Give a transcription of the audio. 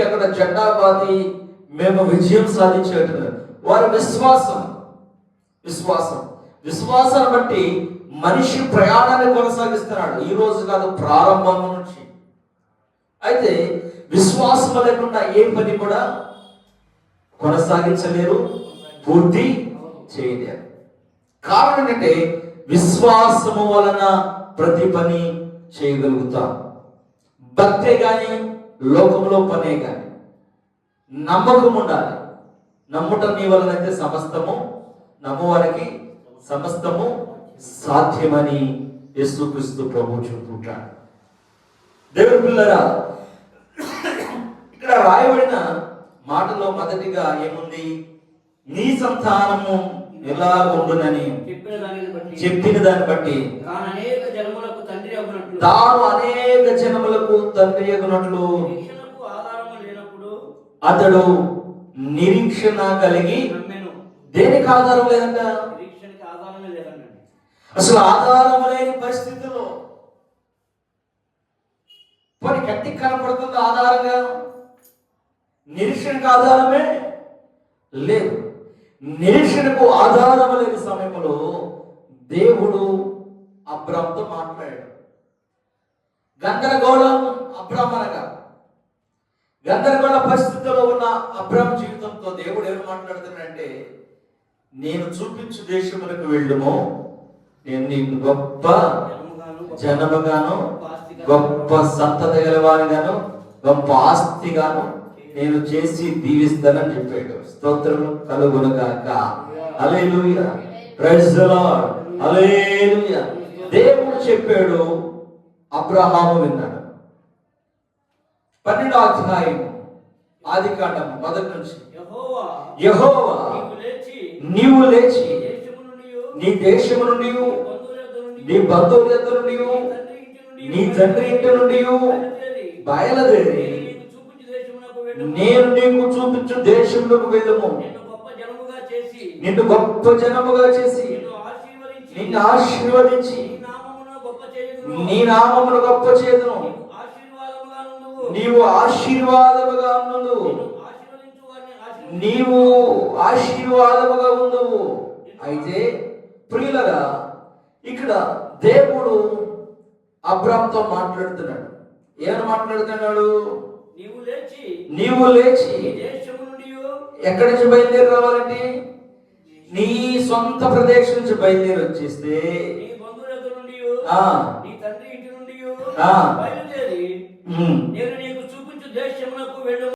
అక్కడ జెండా బాతి మేము విజయం సాధించేట్టున్నారు. వారి విశ్వాసాన్ని బట్టి మనిషి ప్రయాణాన్ని కొనసాగిస్తున్నాడు. ఈ రోజు కాదు, ప్రారంభం నుంచి. అయితే విశ్వాసం లేకుండా ఏ పని కూడా కొనసాగించలేరు, పూర్తి చేయలేరు. కారణం ఏంటంటే విశ్వాసము వలన ప్రతి పని చేయగలుగుతాం. భక్తే గాని లోకంలో పనే గాని నమ్మకం ఉండాలి. నమ్ముట నీ వలనైతే సమస్తము, నమ్మువారికి సమస్తము సాధ్యమని యేసుక్రీస్తు ప్రభువు చెబుతుంటాడు. దేవుని పిల్లరా, ఇక్కడ రాయబడిన మాటలో మొదటిగా ఏముంది? నీ సంతానము ఎలా ఉండునని చెప్పిన దాన్ని బట్టి తాను అనేక జనములకు తండ్రి అగునట్లు అతడు నిరీక్షణ కలిగి. దేనికి ఆధారం లేదంట? అసలు ఆధారం లేని పరిస్థితుల్లో పని గట్టి కనపడుతుంది. ఆధారంగా నిరీక్షణకు ఆధారమే లేదు. నిరీక్షణకు ఆధారం లేని సమయంలో దేవుడు అబ్రాముతో మాట్లాడాడు. గందరగోళం అనగా గందరగోళ పరిస్థితుల్లో ఉన్న అబ్రాము జీవితంతో దేవుడు ఏమి మాట్లాడుతున్నాడంటే, నేను చూపించు దేశములకు వెళ్ళుము, నేను నీకు గొప్ప జనముగాను, గొప్ప సంతతి గలవారిగాను, గొప్ప ఆస్తిగాను నేను చేసి దీవిస్తానని చెప్పాడు. స్తోత్రం కలుగునుగాక. హల్లెలూయా, ప్రైజ్ ది లార్డ్, హల్లెలూయా. దేవుడు చెప్పాడు, అబ్రహాము విన్నాడు. 12వ అధ్యాయం ఆదికాండం మొదటి నుంచి, యెహోవా నీవు లేచి నీ దేశము నుండి, నీ బంధువుల యొద్ద నుండి, నీ తండ్రి ఇంటి నుండి బయలుదేరి నేను నీకు చూపించు దేశంలోకి వెళ్ళము, నిన్ను గొప్ప జనముగా చేసి నిన్ను ఆశీర్వదించి నీ నామమును గొప్ప చేతును, నీవు ఆశీర్వాదముగా ఉండు, నీవు ఆశీర్వాదముగా ఉండువు. అయితే ప్రియులరా, ఇక్కడ దేవుడు అబ్రాముతో మాట్లాడుతున్నాడు. ఏమని మాట్లాడుతున్నాడు? నీవు లేచి ఎక్కడి నుంచి బయలుదేరి రావాలంటే నీ సొంత ప్రదేశం నుంచి బయలుదేరి వచ్చేస్తే